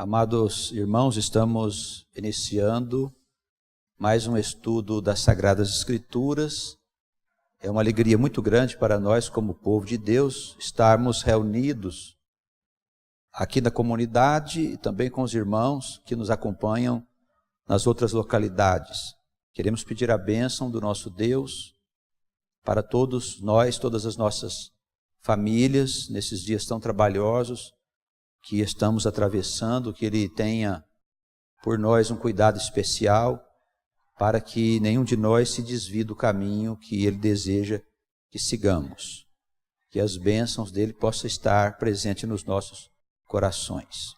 Amados irmãos, estamos iniciando mais um estudo das Sagradas Escrituras. É uma alegria muito grande para nós, como povo de Deus, estarmos reunidos aqui na comunidade e também com os irmãos que nos acompanham nas outras localidades. Queremos pedir a bênção do nosso Deus para todos nós, todas as nossas famílias, nesses dias tão trabalhosos que estamos atravessando, que Ele tenha por nós um cuidado especial para que nenhum de nós se desvie do caminho que Ele deseja que sigamos. Que as bênçãos dEle possam estar presentes nos nossos corações.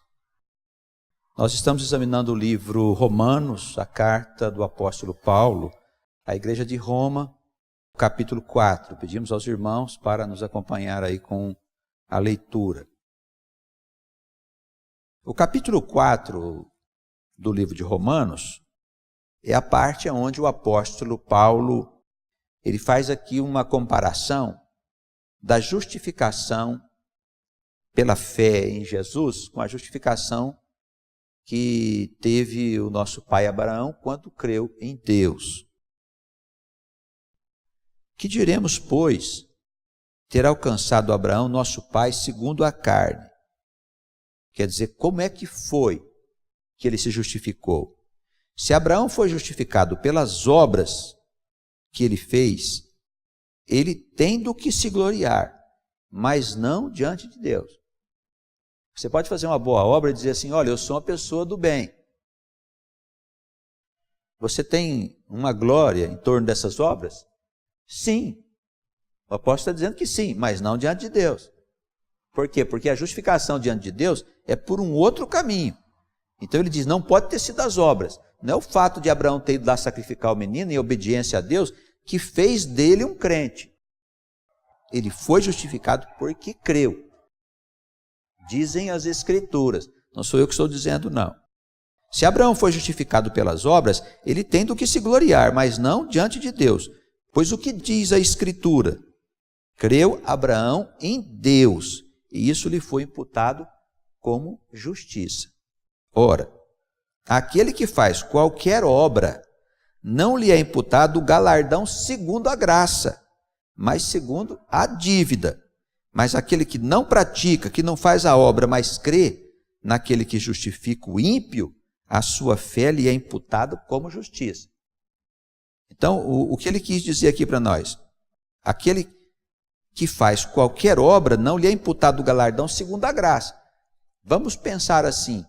Nós estamos examinando o livro Romanos, a carta do apóstolo Paulo à igreja de Roma, capítulo 4. Pedimos aos irmãos para nos acompanhar aí com a leitura. O capítulo 4 do livro de Romanos é a parte onde o apóstolo Paulo ele faz aqui uma comparação da justificação pela fé em Jesus com a justificação que teve o nosso pai Abraão quando creu em Deus. Que diremos, pois, ter alcançado Abraão, nosso pai, segundo a carne? Quer dizer, como é que foi que ele se justificou? Se Abraão foi justificado pelas obras que ele fez, ele tem do que se gloriar, mas não diante de Deus. Você pode fazer uma boa obra e dizer assim, olha, eu sou uma pessoa do bem. Você tem uma glória em torno dessas obras? Sim. O apóstolo está dizendo que sim, mas não diante de Deus. Por quê? Porque a justificação diante de Deus é por um outro caminho. Então ele diz, não pode ter sido as obras. Não é o fato de Abraão ter ido lá sacrificar o menino em obediência a Deus que fez dele um crente. Ele foi justificado porque creu. Dizem as Escrituras. Não sou eu que estou dizendo, não. Se Abraão foi justificado pelas obras, ele tem do que se gloriar, mas não diante de Deus. Pois o que diz a Escritura? Creu Abraão em Deus, e isso lhe foi imputado como justiça. Ora, aquele que faz qualquer obra, não lhe é imputado o galardão segundo a graça, mas segundo a dívida. Mas aquele que não pratica, que não faz a obra, mas crê naquele que justifica o ímpio, a sua fé lhe é imputada como justiça. Então, o que ele quis dizer aqui para nós? Aquele que faz qualquer obra, não lhe é imputado o galardão segundo a graça. Vamos pensar assim,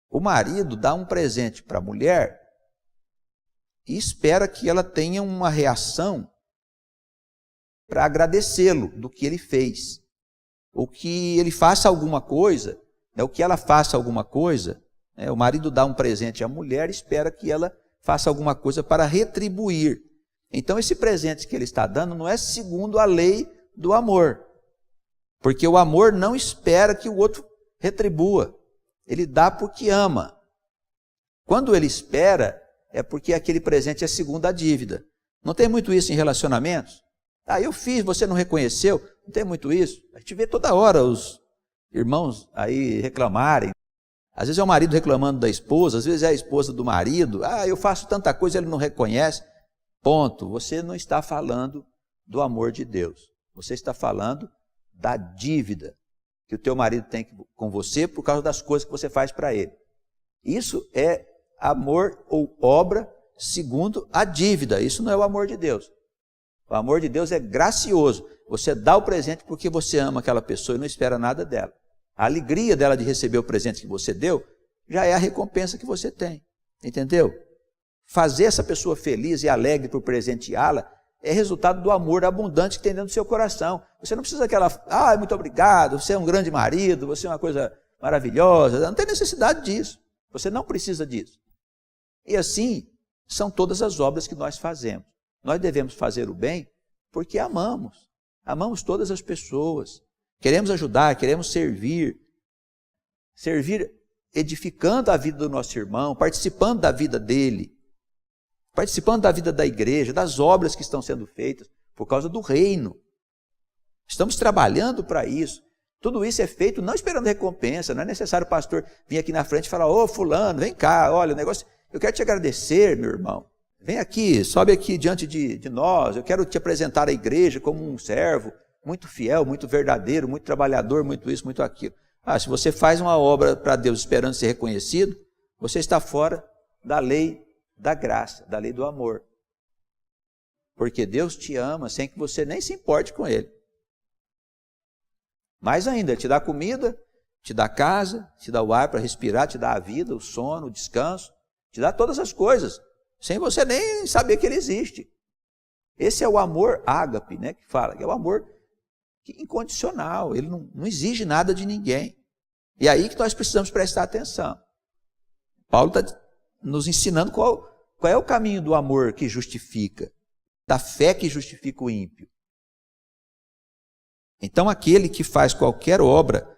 o marido dá um presente para a mulher e espera que ela tenha uma reação para agradecê-lo do que ele fez, ou que ele faça alguma coisa, ou que ela faça alguma coisa. O marido dá um presente à mulher e espera que ela faça alguma coisa para retribuir. Então esse presente que ele está dando não é segundo a lei do amor, porque o amor não espera que o outro retribua, ele dá porque ama. Quando ele espera, é porque aquele presente é segundo a dívida. Não tem muito isso em relacionamentos? Eu fiz, você não reconheceu? Não tem muito isso? A gente vê toda hora os irmãos aí reclamarem. Às vezes é o marido reclamando da esposa, às vezes é a esposa do marido. Eu faço tanta coisa, ele não reconhece. Ponto. Você não está falando do amor de Deus. Você está falando da dívida que o teu marido tem com você por causa das coisas que você faz para ele. Isso é amor ou obra segundo a dívida. Isso não é o amor de Deus. O amor de Deus é gracioso. Você dá o presente porque você ama aquela pessoa e não espera nada dela. A alegria dela de receber o presente que você deu já é a recompensa que você tem. Entendeu? Fazer essa pessoa feliz e alegre por presenteá-la é resultado do amor abundante que tem dentro do seu coração. Você não precisa daquela, muito obrigado, você é um grande marido, você é uma coisa maravilhosa. Não tem necessidade disso. Você não precisa disso. E assim são todas as obras que nós fazemos. Nós devemos fazer o bem porque amamos. Amamos todas as pessoas. Queremos ajudar, queremos servir. Servir edificando a vida do nosso irmão, participando da vida dele. Participando da vida da igreja, das obras que estão sendo feitas por causa do reino. Estamos trabalhando para isso. Tudo isso é feito não esperando recompensa, não é necessário o pastor vir aqui na frente e falar, ô fulano, vem cá, olha o negócio, eu quero te agradecer, meu irmão. Vem aqui, sobe aqui diante de nós, eu quero te apresentar à igreja como um servo, muito fiel, muito verdadeiro, muito trabalhador, muito isso, muito aquilo. Se você faz uma obra para Deus esperando ser reconhecido, você está fora da lei da graça, da lei do amor. Porque Deus te ama sem que você nem se importe com Ele. Mais ainda, Ele te dá comida, te dá casa, te dá o ar para respirar, te dá a vida, o sono, o descanso, te dá todas as coisas, sem você nem saber que Ele existe. Esse é o amor ágape, né, que fala, que é o amor incondicional, Ele não exige nada de ninguém. E é aí que nós precisamos prestar atenção. Paulo está nos ensinando qual é o caminho do amor que justifica, da fé que justifica o ímpio. Então, aquele que faz qualquer obra,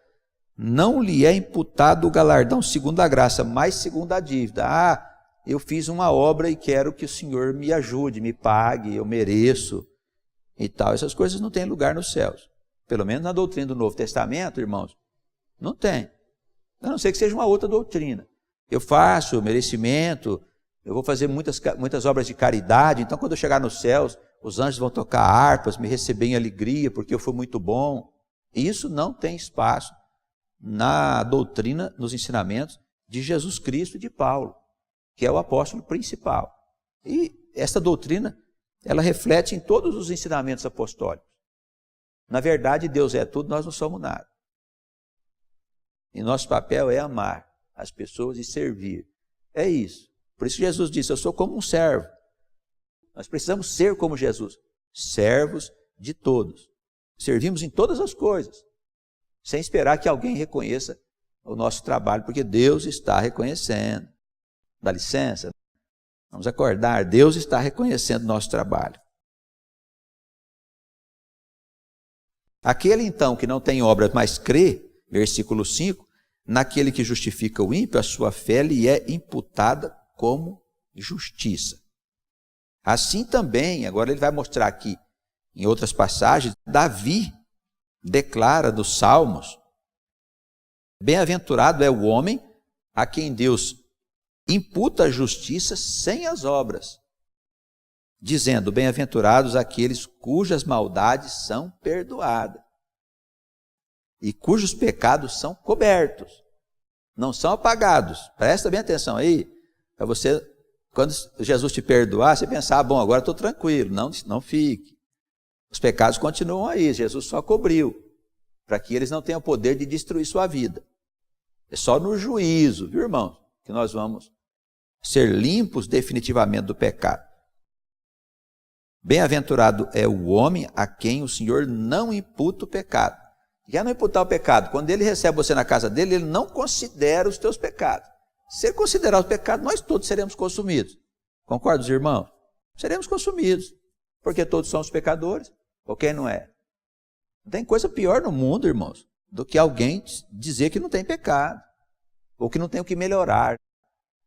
não lhe é imputado o galardão segundo a graça, mas segundo a dívida. Eu fiz uma obra e quero que o Senhor me ajude, me pague, eu mereço e tal. Essas coisas não têm lugar nos céus. Pelo menos na doutrina do Novo Testamento, irmãos, não tem. A não ser que seja uma outra doutrina. Eu faço merecimento, eu vou fazer muitas obras de caridade, então quando eu chegar nos céus, os anjos vão tocar harpas, me receber em alegria, porque eu fui muito bom. Isso não tem espaço na doutrina, nos ensinamentos de Jesus Cristo e de Paulo, que é o apóstolo principal. E essa doutrina, ela reflete em todos os ensinamentos apostólicos. Na verdade, Deus é tudo, nós não somos nada. E nosso papel é amar as pessoas e servir. É isso. Por isso Jesus disse, eu sou como um servo. Nós precisamos ser como Jesus, servos de todos. Servimos em todas as coisas, sem esperar que alguém reconheça o nosso trabalho, porque Deus está reconhecendo. Dá licença? Vamos acordar, Deus está reconhecendo o nosso trabalho. Aquele então que não tem obras, mas crê, versículo 5, naquele que justifica o ímpio, a sua fé lhe é imputada como justiça. Assim também, agora ele vai mostrar aqui, em outras passagens, Davi declara dos Salmos, bem-aventurado é o homem a quem Deus imputa a justiça sem as obras, dizendo, bem-aventurados aqueles cujas maldades são perdoadas e cujos pecados são cobertos, não são apagados. Presta bem atenção aí, para você, quando Jesus te perdoar, você pensar, bom, agora estou tranquilo. Não fique. Os pecados continuam aí, Jesus só cobriu, para que eles não tenham poder de destruir sua vida. É só no juízo, viu, irmãos, que nós vamos ser limpos definitivamente do pecado. Bem-aventurado é o homem a quem o Senhor não imputa o pecado. Quer não imputar o pecado? Quando ele recebe você na casa dele, ele não considera os teus pecados. Se ele considerar os pecados, nós todos seremos consumidos. Concordam, irmãos? Seremos consumidos, porque todos somos pecadores, ou quem não é? Não tem coisa pior no mundo, irmãos, do que alguém dizer que não tem pecado, ou que não tem o que melhorar.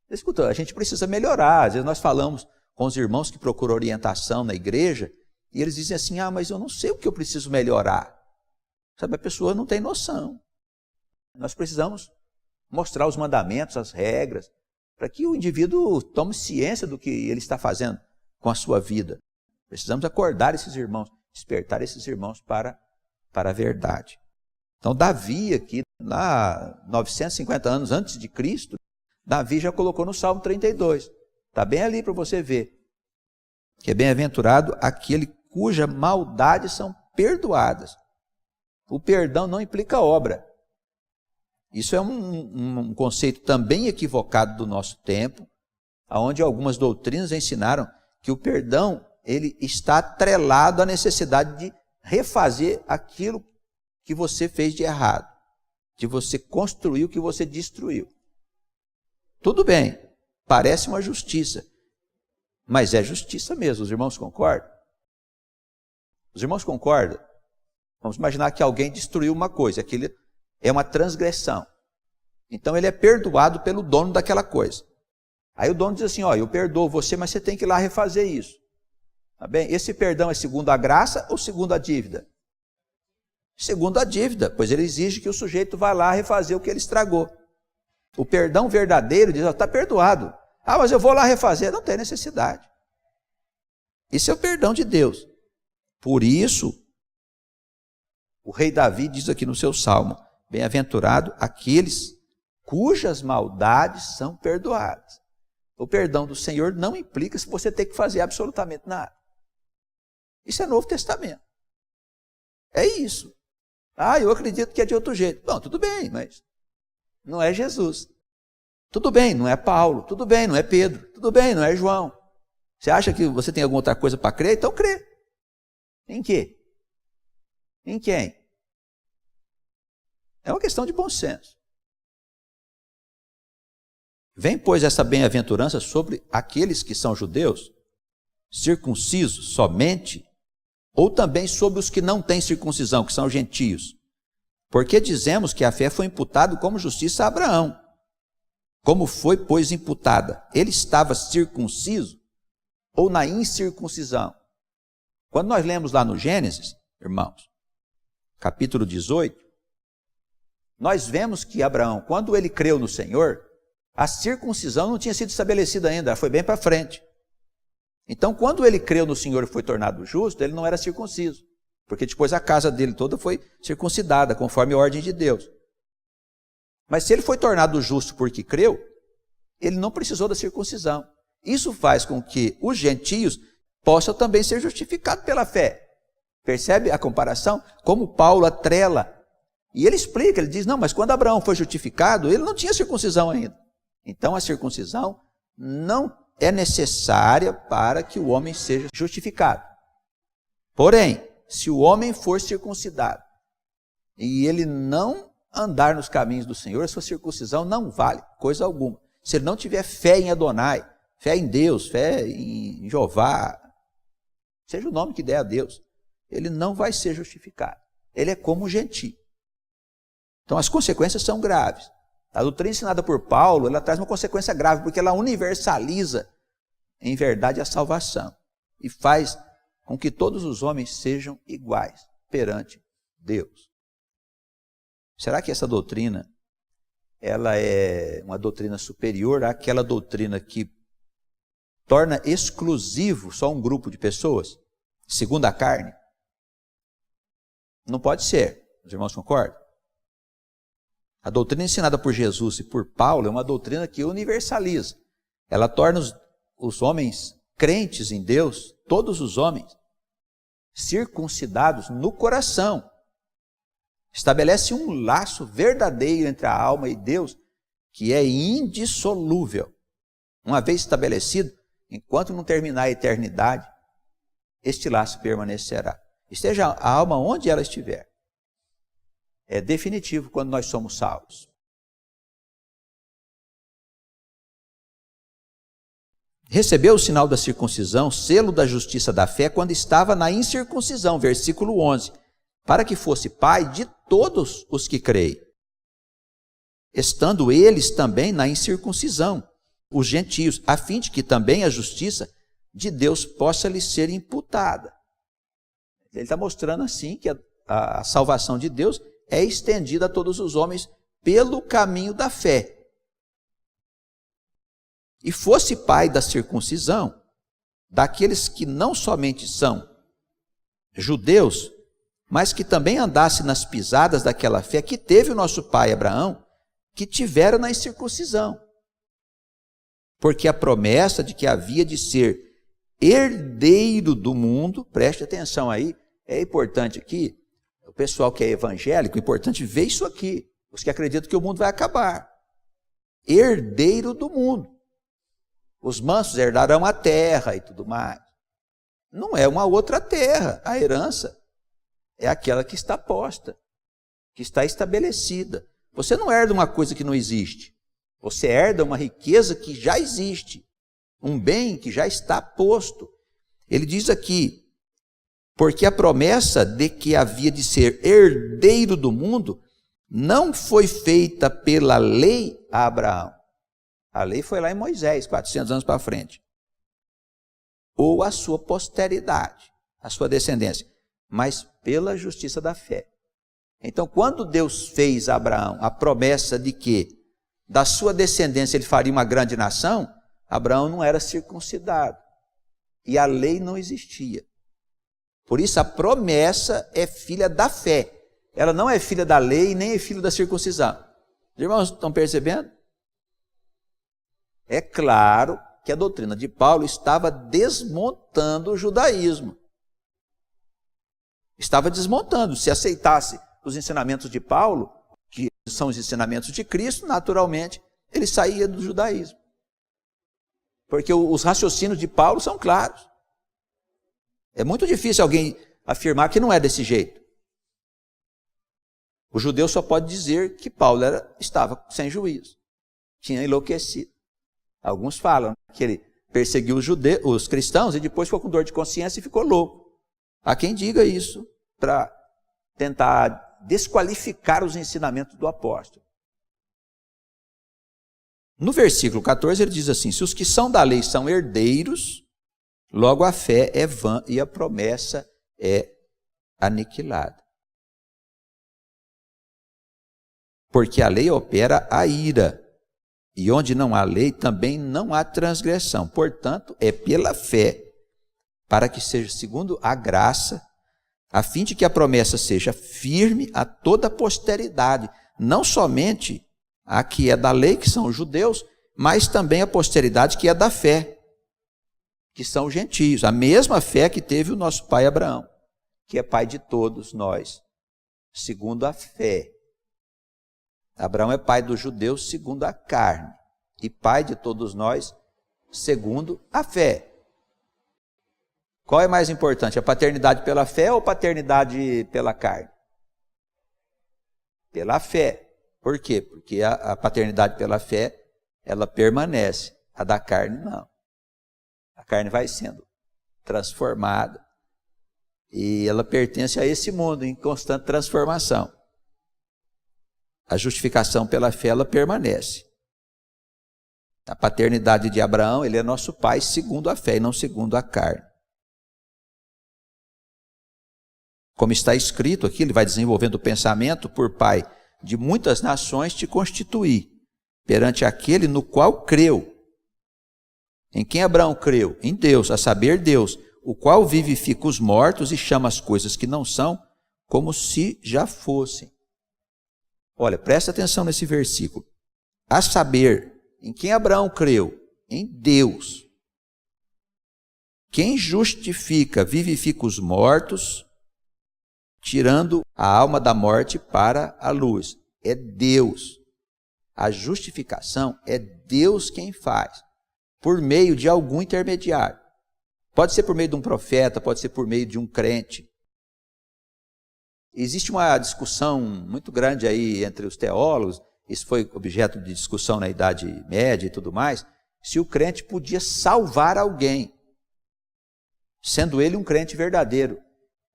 Escuta, a gente precisa melhorar. Às vezes nós falamos com os irmãos que procuram orientação na igreja, e eles dizem assim, mas eu não sei o que eu preciso melhorar. Sabe, a pessoa não tem noção. Nós precisamos mostrar os mandamentos, as regras, para que o indivíduo tome ciência do que ele está fazendo com a sua vida. Precisamos acordar esses irmãos, despertar esses irmãos para a verdade. Então, Davi aqui, lá 950 anos antes de Cristo, Davi já colocou no Salmo 32. Está bem ali para você ver. Que é bem-aventurado aquele cuja maldades são perdoadas. O perdão não implica obra. Isso é um conceito também equivocado do nosso tempo, onde algumas doutrinas ensinaram que o perdão ele está atrelado à necessidade de refazer aquilo que você fez de errado, de você construir o que você destruiu. Tudo bem, parece uma justiça, mas é justiça mesmo, os irmãos concordam? Os irmãos concordam? Vamos imaginar que alguém destruiu uma coisa, aquilo é uma transgressão. Então ele é perdoado pelo dono daquela coisa. Aí o dono diz assim, eu perdoo você, mas você tem que ir lá refazer isso. Tá bem? Esse perdão é segundo a graça ou segundo a dívida? segundo a dívida, pois ele exige que o sujeito vá lá refazer o que ele estragou. O perdão verdadeiro diz, está perdoado. Ah, mas eu vou lá refazer. Não tem necessidade. Isso é o perdão de Deus. Por isso, o rei Davi diz aqui no seu salmo, bem-aventurado aqueles cujas maldades são perdoadas. O perdão do Senhor não implica se você ter que fazer absolutamente nada. Isso é Novo Testamento. É isso. Ah, eu acredito que é de outro jeito. Bom, tudo bem, mas não é Jesus. Tudo bem, não é Paulo. Tudo bem, não é Pedro. Tudo bem, não é João. Você acha que você tem alguma outra coisa para crer? Então crê. Em quê? Em quem? É uma questão de bom senso. Vem, pois, essa bem-aventurança sobre aqueles que são judeus, circuncisos somente, ou também sobre os que não têm circuncisão, que são gentios. Porque dizemos que a fé foi imputada como justiça a Abraão. Como foi, pois, imputada? Ele estava circunciso ou na incircuncisão? Quando nós lemos lá no Gênesis, irmãos, capítulo 18, nós vemos que Abraão, quando ele creu no Senhor, a circuncisão não tinha sido estabelecida ainda, ela foi bem para frente. Então, quando ele creu no Senhor e foi tornado justo, ele não era circunciso, porque depois a casa dele toda foi circuncidada, conforme a ordem de Deus. Mas se ele foi tornado justo porque creu, ele não precisou da circuncisão. Isso faz com que os gentios possam também ser justificados pela fé. Percebe a comparação? Como Paulo atrela. E ele explica, ele diz, não, mas quando Abraão foi justificado, ele não tinha circuncisão ainda. Então a circuncisão não é necessária para que o homem seja justificado. Porém, se o homem for circuncidado e ele não andar nos caminhos do Senhor, a sua circuncisão não vale coisa alguma. Se ele não tiver fé em Adonai, fé em Deus, fé em Jeová, seja o nome que der a Deus, ele não vai ser justificado. Ele é como o gentio. Então as consequências são graves. A doutrina ensinada por Paulo, ela traz uma consequência grave, porque ela universaliza, em verdade, a salvação. E faz com que todos os homens sejam iguais perante Deus. Será que essa doutrina, ela é uma doutrina superior àquela doutrina que torna exclusivo só um grupo de pessoas, segundo a carne? Não pode ser. Os irmãos concordam? A doutrina ensinada por Jesus e por Paulo é uma doutrina que universaliza. Ela torna os homens crentes em Deus, todos os homens, circuncidados no coração. Estabelece um laço verdadeiro entre a alma e Deus, que é indissolúvel. Uma vez estabelecido, enquanto não terminar a eternidade, este laço permanecerá. Esteja a alma onde ela estiver. É definitivo quando nós somos salvos. Recebeu o sinal da circuncisão, selo da justiça da fé, quando estava na incircuncisão, versículo 11, para que fosse pai de todos os que creem, estando eles também na incircuncisão, os gentios, a fim de que também a justiça de Deus possa lhes ser imputada. Ele está mostrando assim que a salvação de Deus é estendida a todos os homens pelo caminho da fé. E fosse pai da circuncisão, daqueles que não somente são judeus, mas que também andasse nas pisadas daquela fé que teve o nosso pai Abraão, que tivera na incircuncisão. Porque a promessa de que havia de ser herdeiro do mundo, preste atenção aí, é importante aqui, o pessoal que é evangélico, é importante ver isso aqui, os que acreditam que o mundo vai acabar. Herdeiro do mundo. Os mansos herdarão a terra e tudo mais. Não é uma outra terra, a herança é aquela que está posta, que está estabelecida. Você não herda uma coisa que não existe, você herda uma riqueza que já existe, um bem que já está posto. Ele diz aqui, porque a promessa de que havia de ser herdeiro do mundo não foi feita pela lei a Abraão. A lei foi lá em Moisés, 400 anos para frente. Ou a sua posteridade, a sua descendência, mas pela justiça da fé. Então, quando Deus fez a Abraão a promessa de que da sua descendência ele faria uma grande nação, Abraão não era circuncidado e a lei não existia. Por isso a promessa é filha da fé. Ela não é filha da lei nem é filha da circuncisão. Os irmãos estão percebendo? É claro que a doutrina de Paulo estava desmontando o judaísmo. Estava desmontando. Se aceitasse os ensinamentos de Paulo, que são os ensinamentos de Cristo, naturalmente ele saía do judaísmo. Porque os raciocínios de Paulo são claros. É muito difícil alguém afirmar que não é desse jeito. O judeu só pode dizer que Paulo estava sem juízo, tinha enlouquecido. Alguns falam que ele perseguiu os cristãos e depois ficou com dor de consciência e ficou louco. Há quem diga isso para tentar desqualificar os ensinamentos do apóstolo. No versículo 14 ele diz assim: se os que são da lei são herdeiros, logo a fé é vã e a promessa é aniquilada. Porque a lei opera a ira, e onde não há lei também não há transgressão. Portanto, é pela fé, para que seja segundo a graça, a fim de que a promessa seja firme a toda a posteridade, não somente a que é da lei, que são os judeus, mas também a posteridade que é da fé, que são os gentios. A mesma fé que teve o nosso pai Abraão, que é pai de todos nós, segundo a fé. Abraão é pai dos judeus segundo a carne, e pai de todos nós segundo a fé. Qual é mais importante, a paternidade pela fé ou a paternidade pela carne? Pela fé. Por quê? Porque a paternidade pela fé, ela permanece, a da carne não. A carne vai sendo transformada e ela pertence a esse mundo em constante transformação. A justificação pela fé, ela permanece. A paternidade de Abraão, ele é nosso pai segundo a fé e não segundo a carne. Como está escrito aqui, ele vai desenvolvendo o pensamento: por pai de muitas nações te constituí, perante aquele no qual creu. Em quem Abraão creu? Em Deus, a saber Deus, o qual vivifica os mortos e chama as coisas que não são como se já fossem. Olha, presta atenção nesse versículo. A saber, em quem Abraão creu? Em Deus. Quem justifica, vivifica os mortos, tirando a alma da morte para a luz. É Deus. A justificação é Deus quem faz, por meio de algum intermediário. Pode ser por meio de um profeta, pode ser por meio de um crente. Existe uma discussão muito grande aí entre os teólogos, isso foi objeto de discussão na Idade Média e tudo mais, se o crente podia salvar alguém, sendo ele um crente verdadeiro.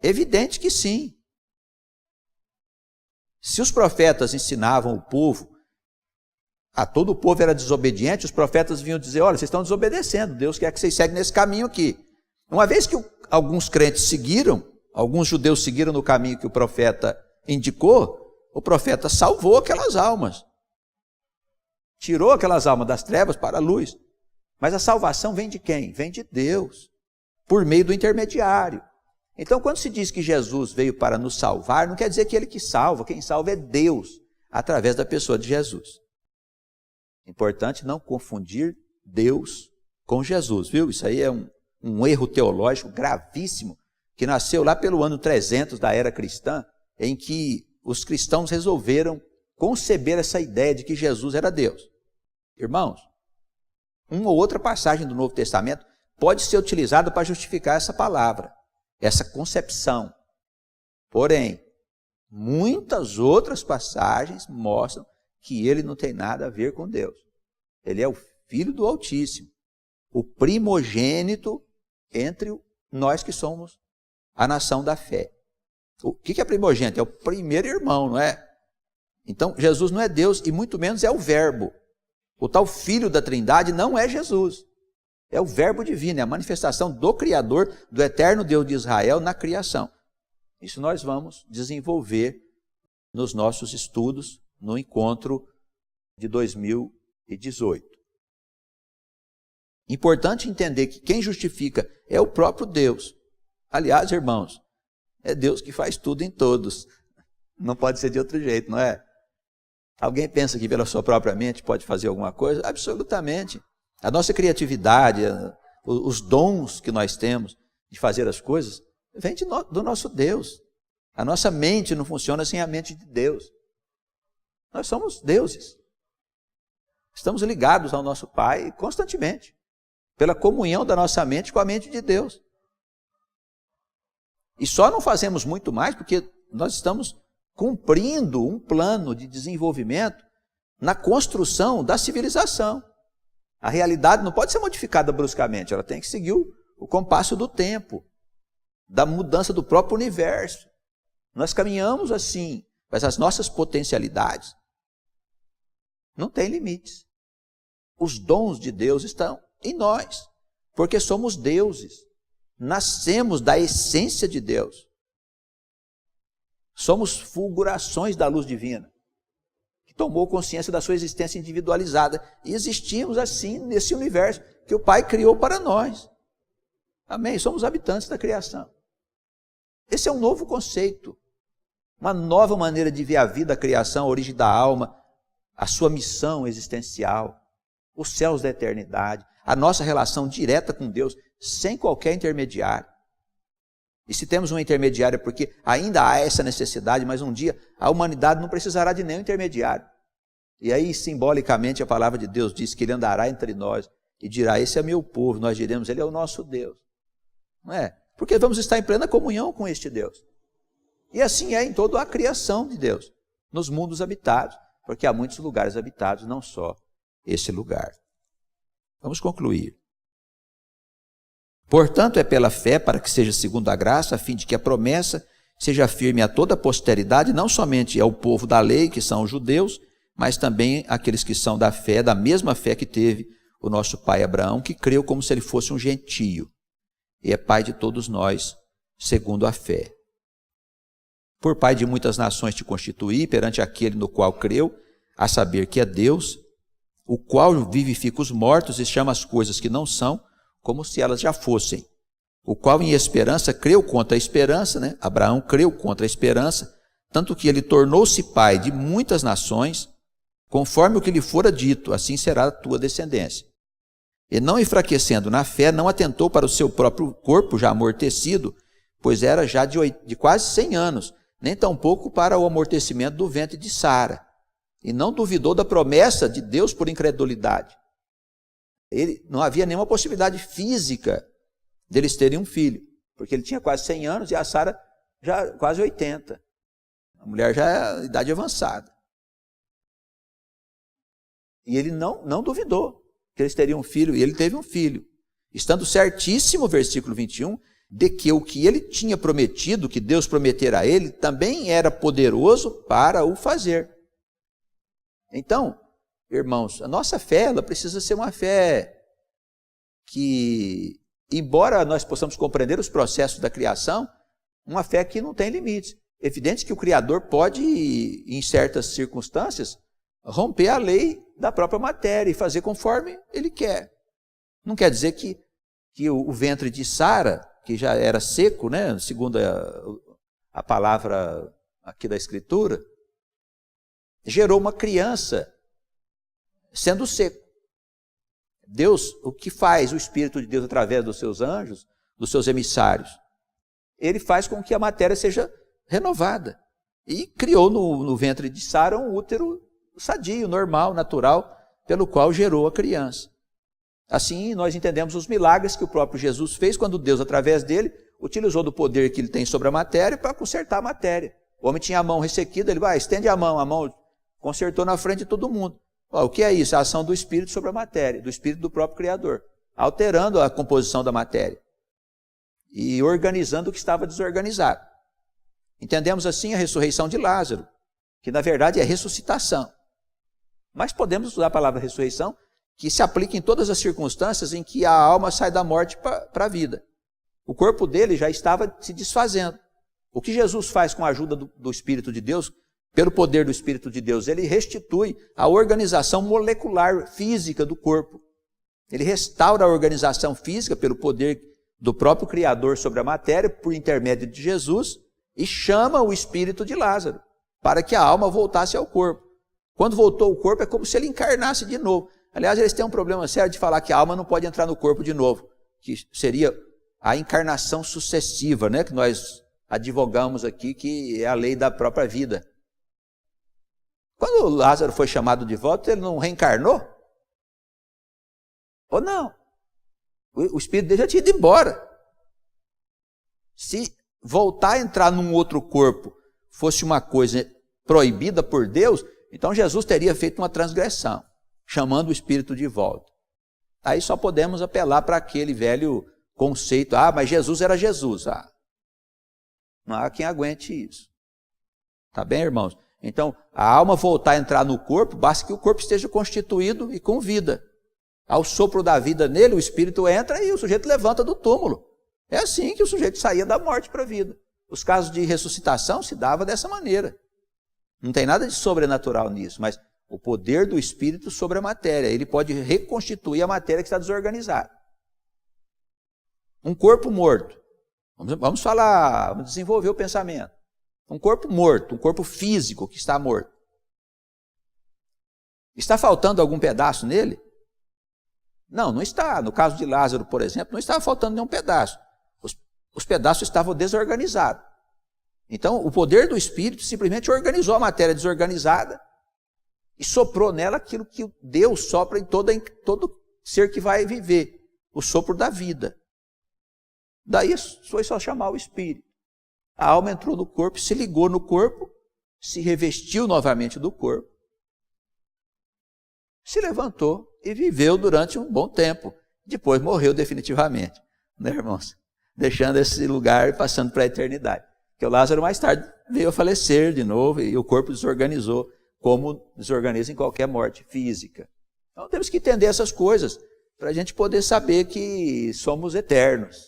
Evidente que sim. Se os profetas ensinavam o povo, a todo o povo era desobediente, os profetas vinham dizer: olha, vocês estão desobedecendo, Deus quer que vocês seguem nesse caminho aqui. Uma vez que alguns crentes seguiram, alguns judeus seguiram no caminho que o profeta indicou, o profeta salvou aquelas almas. Tirou aquelas almas das trevas para a luz. Mas a salvação vem de quem? Vem de Deus, por meio do intermediário. Então, quando se diz que Jesus veio para nos salvar, não quer dizer que ele que salva, quem salva é Deus, através da pessoa de Jesus. Importante não confundir Deus com Jesus, viu? Isso aí é um erro teológico gravíssimo, que nasceu lá pelo ano 300 da era cristã, em que os cristãos resolveram conceber essa ideia de que Jesus era Deus. Irmãos, uma ou outra passagem do Novo Testamento pode ser utilizada para justificar essa palavra, essa concepção. Porém, muitas outras passagens mostram que ele não tem nada a ver com Deus. Ele é o Filho do Altíssimo, o primogênito entre nós que somos a nação da fé. O que é primogênito? É o primeiro irmão, não é? Então, Jesus não é Deus e muito menos é o Verbo. O tal Filho da Trindade não é Jesus. É o Verbo divino, é a manifestação do Criador, do eterno Deus de Israel na criação. Isso nós vamos desenvolver nos nossos estudos no encontro de 2018. Importante entender que quem justifica é o próprio Deus. Aliás, irmãos, é Deus que faz tudo em todos. Não pode ser de outro jeito, não é? Alguém pensa que pela sua própria mente pode fazer alguma coisa? Absolutamente. A nossa criatividade, os dons que nós temos de fazer as coisas, vem do nosso Deus. A nossa mente não funciona sem a mente de Deus. Nós somos deuses. Estamos ligados ao nosso Pai constantemente, pela comunhão da nossa mente com a mente de Deus. E só não fazemos muito mais porque nós estamos cumprindo um plano de desenvolvimento na construção da civilização. A realidade não pode ser modificada bruscamente, ela tem que seguir o compasso do tempo, da mudança do próprio universo. Nós caminhamos assim, mas as nossas potencialidades não têm limites. Os dons de Deus estão em nós, porque somos deuses. Nascemos da essência de Deus. Somos fulgurações da luz divina, que tomou consciência da sua existência individualizada. E existimos assim nesse universo que o Pai criou para nós. Amém? Somos habitantes da criação. Esse é um novo conceito, uma nova maneira de ver a vida, a criação, a origem da alma, a sua missão existencial, os céus da eternidade, a nossa relação direta com Deus, sem qualquer intermediário. E se temos um intermediário é porque ainda há essa necessidade, mas um dia a humanidade não precisará de nenhum intermediário. E aí, simbolicamente, a palavra de Deus diz que Ele andará entre nós e dirá, esse é meu povo, nós diremos, Ele é o nosso Deus. Não é? Porque vamos estar em plena comunhão com este Deus. E assim é em toda a criação de Deus, nos mundos habitados, porque há muitos lugares habitados, não só esse lugar. Vamos concluir. Portanto, é pela fé, para que seja segundo a graça, a fim de que a promessa seja firme a toda a posteridade, não somente ao povo da lei, que são os judeus, mas também aqueles que são da fé, da mesma fé que teve o nosso pai Abraão, que creu como se ele fosse um gentio, e é pai de todos nós, segundo a fé. Por pai de muitas nações te constituí, perante aquele no qual creu, a saber que é Deus, o qual vivifica os mortos e chama as coisas que não são, como se elas já fossem. O qual em esperança creu contra a esperança, né? Abraão creu contra a esperança, tanto que ele tornou-se pai de muitas nações, conforme o que lhe fora dito, assim será a tua descendência. E não enfraquecendo na fé, não atentou para o seu próprio corpo já amortecido, pois era já de quase 100 anos, nem tampouco para o amortecimento do ventre de Sara. E não duvidou da promessa de Deus por incredulidade. Não havia nenhuma possibilidade física deles terem um filho, porque ele tinha quase 100 anos e a Sara já quase 80. A mulher já é idade avançada. E ele não duvidou que eles teriam um filho, e ele teve um filho. Estando certíssimo, versículo 21, de que o que ele tinha prometido, que Deus prometera a ele, também era poderoso para o fazer. Então, irmãos, a nossa fé, ela precisa ser uma fé que, embora nós possamos compreender os processos da criação, uma fé que não tem limites. É evidente que o Criador pode, em certas circunstâncias, romper a lei da própria matéria e fazer conforme Ele quer. Não quer dizer que o ventre de Sara, que já era seco, né, segundo a palavra aqui da Escritura, gerou uma criança sendo seco. Deus, o que faz o Espírito de Deus através dos seus anjos, dos seus emissários? Ele faz com que a matéria seja renovada. E criou no ventre de Sara um útero sadio, normal, natural, pelo qual gerou a criança. Assim, nós entendemos os milagres que o próprio Jesus fez quando Deus, através dele, utilizou do poder que ele tem sobre a matéria para consertar a matéria. O homem tinha a mão ressequida, ele vai, estende a mão consertou na frente de todo mundo. O que é isso? A ação do Espírito sobre a matéria, do Espírito do próprio Criador, alterando a composição da matéria e organizando o que estava desorganizado. Entendemos assim a ressurreição de Lázaro, que na verdade é ressuscitação. Mas podemos usar a palavra ressurreição, que se aplica em todas as circunstâncias em que a alma sai da morte para a vida. O corpo dele já estava se desfazendo. O que Jesus faz com a ajuda do Espírito de Deus, pelo poder do Espírito de Deus, ele restitui a organização molecular física do corpo. Ele restaura a organização física pelo poder do próprio Criador sobre a matéria, por intermédio de Jesus, e chama o espírito de Lázaro, para que a alma voltasse ao corpo. Quando voltou o corpo, é como se ele encarnasse de novo. Aliás, eles têm um problema sério de falar que a alma não pode entrar no corpo de novo, que seria a encarnação sucessiva, né? Que nós advogamos aqui, que é a lei da própria vida. Quando Lázaro foi chamado de volta, ele não reencarnou? Ou não? O espírito dele já tinha ido embora. Se voltar a entrar num outro corpo fosse uma coisa proibida por Deus, então Jesus teria feito uma transgressão, chamando o espírito de volta. Aí só podemos apelar para aquele velho conceito, mas Jesus era Jesus. Não há quem aguente isso. Tá bem, irmãos? Então, a alma voltar a entrar no corpo, basta que o corpo esteja constituído e com vida. Ao sopro da vida nele, o espírito entra e o sujeito levanta do túmulo. É assim que o sujeito saía da morte para a vida. Os casos de ressuscitação se davam dessa maneira. Não tem nada de sobrenatural nisso, mas o poder do espírito sobre a matéria. Ele pode reconstituir a matéria que está desorganizada. Um corpo morto. Vamos falar, vamos desenvolver o pensamento. Um corpo morto, um corpo físico que está morto. Está faltando algum pedaço nele? Não, não está. No caso de Lázaro, por exemplo, não estava faltando nenhum pedaço. Os pedaços estavam desorganizados. Então, o poder do Espírito simplesmente organizou a matéria desorganizada e soprou nela aquilo que Deus sopra em todo ser que vai viver, o sopro da vida. Daí foi só chamar o Espírito. A alma entrou no corpo, se ligou no corpo, se revestiu novamente do corpo, se levantou e viveu durante um bom tempo. Depois morreu definitivamente, né, irmãos? Deixando esse lugar e passando para a eternidade. Porque o Lázaro mais tarde veio a falecer de novo e o corpo desorganizou, como desorganiza em qualquer morte física. Então temos que entender essas coisas para a gente poder saber que somos eternos.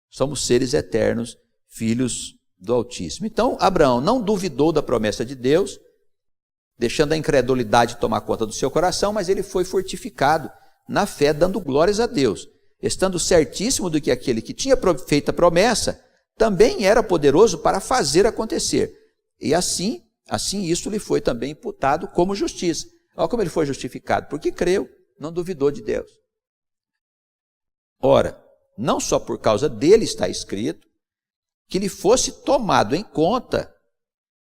Somos seres eternos, filhos do Altíssimo. Então Abraão não duvidou da promessa de Deus, deixando a incredulidade tomar conta do seu coração, mas ele foi fortificado na fé, dando glórias a Deus, estando certíssimo de que aquele que tinha feito a promessa também era poderoso para fazer acontecer. E assim isso lhe foi também imputado como justiça. Olha como ele foi justificado, porque creu, não duvidou de Deus. Ora, não só por causa dele está escrito, que lhe fosse tomado em conta,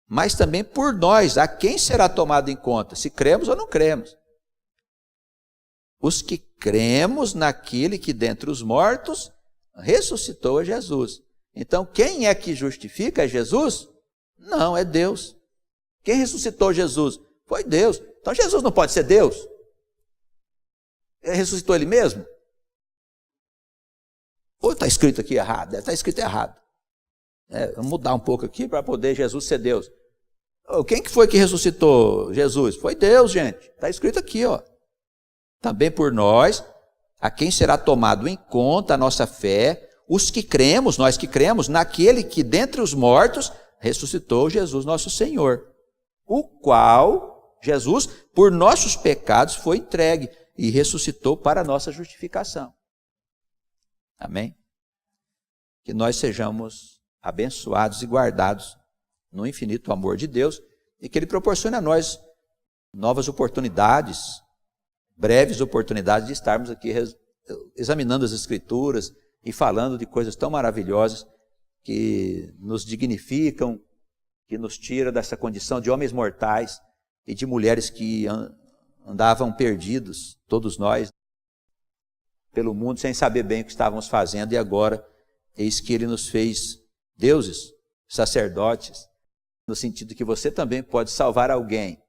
mas também por nós, a quem será tomado em conta, se cremos ou não cremos. Os que cremos naquele que dentre os mortos ressuscitou a Jesus. Então, quem é que justifica? É Jesus? Não, é Deus. Quem ressuscitou Jesus? Foi Deus. Então, Jesus não pode ser Deus? Ele ressuscitou ele mesmo? Ou está escrito aqui errado? Deve estar escrito errado. Vamos mudar um pouco aqui para poder Jesus ser Deus. Quem que foi que ressuscitou Jesus? Foi Deus, gente. Está escrito aqui, ó. Também por nós, a quem será tomado em conta a nossa fé, os que cremos, nós que cremos, naquele que dentre os mortos ressuscitou Jesus nosso Senhor, o qual, Jesus, por nossos pecados foi entregue e ressuscitou para a nossa justificação. Amém? Que nós sejamos abençoados e guardados no infinito amor de Deus e que Ele proporcione a nós novas oportunidades, breves oportunidades de estarmos aqui examinando as Escrituras e falando de coisas tão maravilhosas que nos dignificam, que nos tira dessa condição de homens mortais e de mulheres que andavam perdidos, todos nós, pelo mundo, sem saber bem o que estávamos fazendo, e agora, eis que Ele nos fez deuses, sacerdotes, no sentido que você também pode salvar alguém.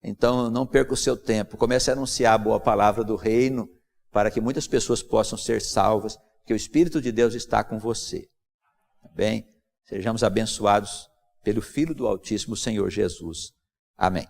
Então, não perca o seu tempo, comece a anunciar a boa palavra do reino, para que muitas pessoas possam ser salvas, que o Espírito de Deus está com você. Bem, sejamos abençoados pelo Filho do Altíssimo, Senhor Jesus. Amém.